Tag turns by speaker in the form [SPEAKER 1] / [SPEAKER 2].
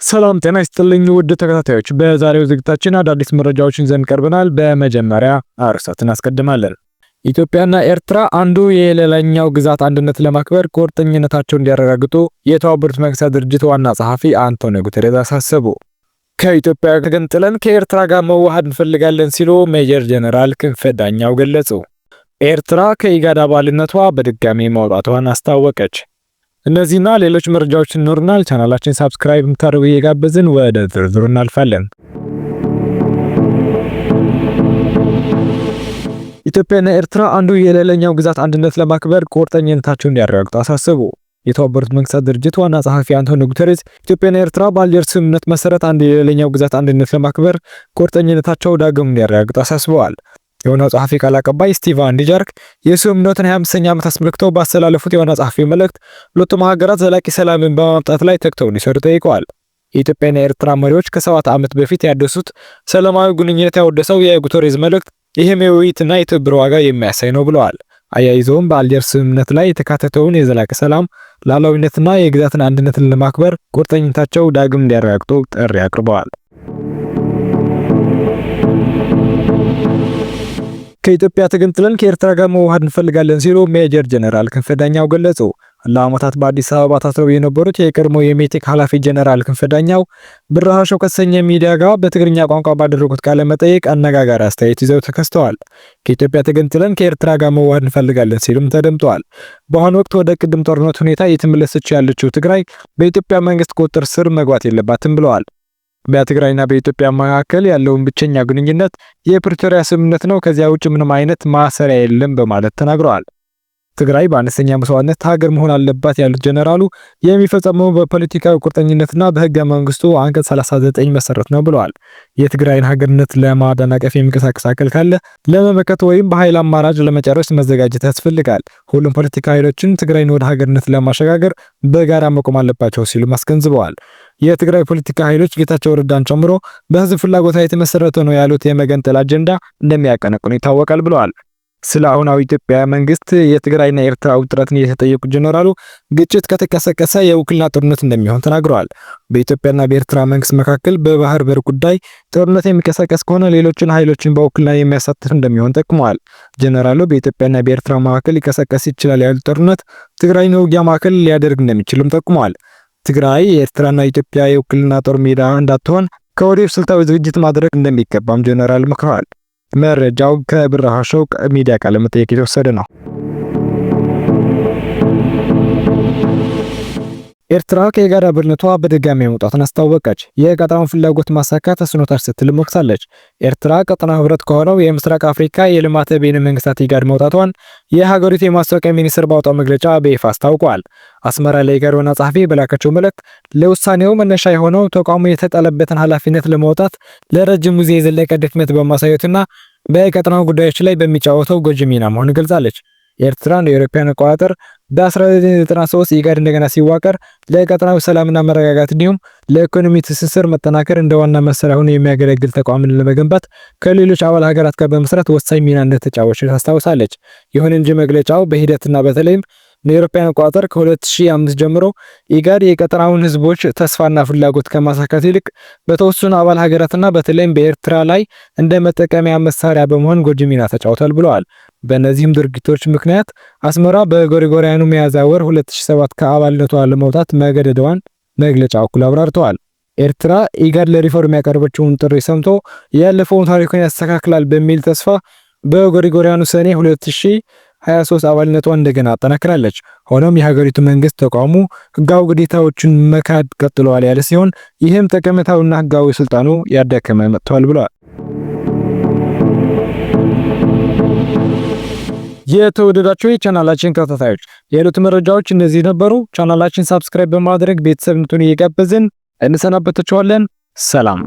[SPEAKER 1] ሰላም ጤና ይስጥልኝ ውድ ተከታታዮች፣ በዛሬው ዝግጅታችን አዳዲስ መረጃዎችን ይዘን ቀርበናል። በመጀመሪያ አርዕስቱን አስቀድማለን። ኢትዮጵያና ኤርትራ አንዱ የሌላኛው ግዛት አንድነት ለማክበር ቁርጠኝነታቸውን እንዲያረጋግጡ የተባበሩት መንግስታት ድርጅት ዋና ጸሐፊ አንቶኒዮ ጉተሬዝ አሳሰቡ። ከኢትዮጵያ ተገንጥለን ከኤርትራ ጋር መዋሃድ እንፈልጋለን ሲሉ ሜጀር ጀነራል ክንፈ ዳኛው ገለጹ። ኤርትራ ከኢጋድ አባልነቷ በድጋሚ መውጣቷን አስታወቀች። እነዚህና ሌሎች መረጃዎችን ኖርናል ቻናላችን ሰብስክራይብ ምታደርጉ እየጋበዝን ወደ ዝርዝሩ እናልፋለን። ኢትዮጵያና ኤርትራ አንዱ የሌላኛው ግዛት አንድነት ለማክበር ቁርጠኝነታቸውን እንዲያረጋግጡ አሳሰቡ። የተባበሩት መንግስታት ድርጅት ዋና ጸሐፊ አንቶኒዮ ጉተሬዝ ኢትዮጵያና ኤርትራ በአልጀርስ ስምምነት መሰረት አንድ የሌላኛው ግዛት አንድነት ለማክበር ቁርጠኝነታቸው ዳግም እንዲያረጋግጡ አሳስበዋል። የዋናው ጸሐፊ ቃል አቀባይ ስቲቫን ዲጃርክ የስምምነቱን 25ኛ ዓመት አስመልክተው ባስተላለፉት የዋና ጸሐፊ መልእክት ሁለቱም ሀገራት ዘላቂ ሰላምን በማምጣት ላይ ተግተው እንዲሰሩ ጠይቀዋል። የኢትዮጵያና የኤርትራ መሪዎች ከ7 ዓመት በፊት ያደሱት ሰላማዊ ግንኙነት ያወደሰው የጉተሬዝ መልእክት ይህም የውይይትና የትብብር ዋጋ የሚያሳይ ነው ብለዋል። አያይዘውም በአልጀርስ ስምምነት ላይ የተካተተውን የዘላቂ ሰላም ሉዓላዊነትና የግዛትን አንድነትን ለማክበር ቁርጠኝነታቸው ዳግም እንዲያረጋግጡ ጥሪ አቅርበዋል። ከኢትዮጵያ ተገንጥለን ከኤርትራ ጋር መዋሃድ እንፈልጋለን ሲሉ ሜጀር ጀነራል ክንፈ ዳኛው ገለጹ። ለዓመታት በአዲስ አበባ ታስረው የነበሩት የቀድሞ የሜቴክ ኃላፊ ጀነራል ክንፈ ዳኛው ብርሃሾው ከተሰኘ ሚዲያ ጋር በትግርኛ ቋንቋ ባደረጉት ቃለ መጠይቅ አነጋጋሪ አስተያየት ይዘው ተከስተዋል። ከኢትዮጵያ ተገንጥለን ከኤርትራ ጋር መዋሃድ እንፈልጋለን ሲሉም ተደምጠዋል። በአሁኑ ወቅት ወደ ቅድም ጦርነት ሁኔታ እየተመለሰች ያለችው ትግራይ በኢትዮጵያ መንግስት ቁጥጥር ስር መግባት የለባትም ብለዋል። በትግራይና በኢትዮጵያ መካከል ያለውን ብቸኛ ግንኙነት የፕሪቶሪያ ስምምነት ነው፣ ከዚያ ውጭ ምንም አይነት ማሰሪያ የለም በማለት ተናግረዋል። ትግራይ በአነስተኛ መስዋዕትነት ሀገር መሆን አለባት ያሉት ጀነራሉ የሚፈጸመው በፖለቲካዊ ቁርጠኝነትና በህገ መንግስቱ አንቀጽ 39 መሰረት ነው ብለዋል። የትግራይን ሀገርነት ለማደናቀፍ የሚንቀሳቀስ አካል ካለ ለመመከት ወይም በኃይል አማራጭ ለመጨረስ መዘጋጀት ያስፈልጋል። ሁሉም ፖለቲካ ኃይሎችን ትግራይን ወደ ሀገርነት ለማሸጋገር በጋራ መቆም አለባቸው ሲሉ አስገንዝበዋል። የትግራይ ፖለቲካ ኃይሎች ጌታቸው ረዳን ጨምሮ በህዝብ ፍላጎት ላይ የተመሰረተ ነው ያሉት የመገንጠል አጀንዳ እንደሚያቀነቅኑ ይታወቃል ብለዋል። ስለ አሁናዊ ኢትዮጵያ መንግስት የትግራይና የኤርትራ ውጥረትን የተጠየቁ ጀነራሉ ግጭት ከተቀሰቀሰ የውክልና ጦርነት እንደሚሆን ተናግረዋል። በኢትዮጵያና በኤርትራ መንግስት መካከል በባህር በር ጉዳይ ጦርነት የሚቀሰቀስ ከሆነ ሌሎችን ኃይሎችን በውክልና የሚያሳትፍ እንደሚሆን ጠቅመዋል። ጀነራሉ በኢትዮጵያና በኤርትራ መካከል ሊቀሰቀስ ይችላል ያሉት ጦርነት ትግራይን የውጊያ ማዕከል ሊያደርግ እንደሚችልም ጠቅመዋል። ትግራይ የኤርትራና ኢትዮጵያ የውክልና ጦር ሜዳ እንዳትሆን ከወዲሁ ስልታዊ ዝግጅት ማድረግ እንደሚገባም ጀነራል መክረዋል። መረጃው ከብርሃሾው ሚዲያ ቃለ መጠይቅ የተወሰደ ነው። ኤርትራ ከኢጋድ አባልነቷ በድጋሚ መውጣቷን አስታወቀች። የቀጠናውን ፍላጎት ማሳካት ተስኖታል ስትል ሞክሳለች። ኤርትራ ቀጠናው ህብረት ከሆነው የምስራቅ አፍሪካ የልማት በይነ መንግስታት ኢጋድ መውጣቷን የሀገሪቱ የማስታወቂያ ሚኒስትር ባወጣው መግለጫ በይፋ አስታውቋል። አስመራ ለኢጋድ ዋና ጸሐፊ በላከችው መልእክት ለውሳኔው መነሻ የሆነው ተቋሙ የተጣለበትን ኃላፊነት ለመውጣት ለረጅም ጊዜ የዘለቀ ድክመት በማሳየትና በቀጠናው ጉዳዮች ላይ በሚጫወተው ጎጂ ሚና መሆኑን ገልጻለች። ኤርትራ እንደ አውሮፓውያን አቆጣጠር በ1993 ኢጋድ እንደገና ሲዋቀር ለቀጠናው ሰላምና መረጋጋት እንዲሁም ለኢኮኖሚ ትስስር መጠናከር እንደ ዋና መሳሪያ ሆኖ የሚያገለግል ተቋምን ለመገንባት ከሌሎች አባል ሀገራት ጋር በመስራት ወሳኝ ሚና እንደተጫወተች ታስታውሳለች። ይሁን እንጂ መግለጫው በሂደትና በተለይም ለአውሮፓውያን አቆጣጠር ከ2005 ጀምሮ ኢጋድ የቀጠናውን ህዝቦች ተስፋና ፍላጎት ከማሳካት ይልቅ በተወሰኑ አባል ሀገራትና በተለይም በኤርትራ ላይ እንደ መጠቀሚያ መሳሪያ በመሆን ጎጂ ሚና ተጫውቷል ብለዋል። በእነዚህም ድርጊቶች ምክንያት አስመራ በጎሪጎሪያኑ ሚያዝያ ወር 2007 ከአባልነቷ ለመውጣት መገደዷን መግለጫው አክሎ አብራርተዋል። ኤርትራ ኢጋድ ለሪፎርም ያቀረበችውን ጥሪ ሰምቶ ያለፈውን ታሪኩን ያስተካክላል በሚል ተስፋ በጎሪጎሪያኑ ሰኔ 2023 አባልነቷን እንደገና አጠናክራለች። ሆኖም የሀገሪቱ መንግስት ተቋሙ ህጋዊ ግዴታዎችን መካድ ቀጥለዋል ያለ ሲሆን ይህም ጠቀሜታውና ህጋዊ ስልጣኑ ያዳከመ መጥቷል ብለዋል። የተወደዳችሁ የቻናላችን ተከታታዮች የዕለቱ መረጃዎች እነዚህ ነበሩ። ቻናላችን ሰብስክራይብ በማድረግ ቤተሰብነቱን እየጋበዝን እንሰናበታችኋለን። ሰላም።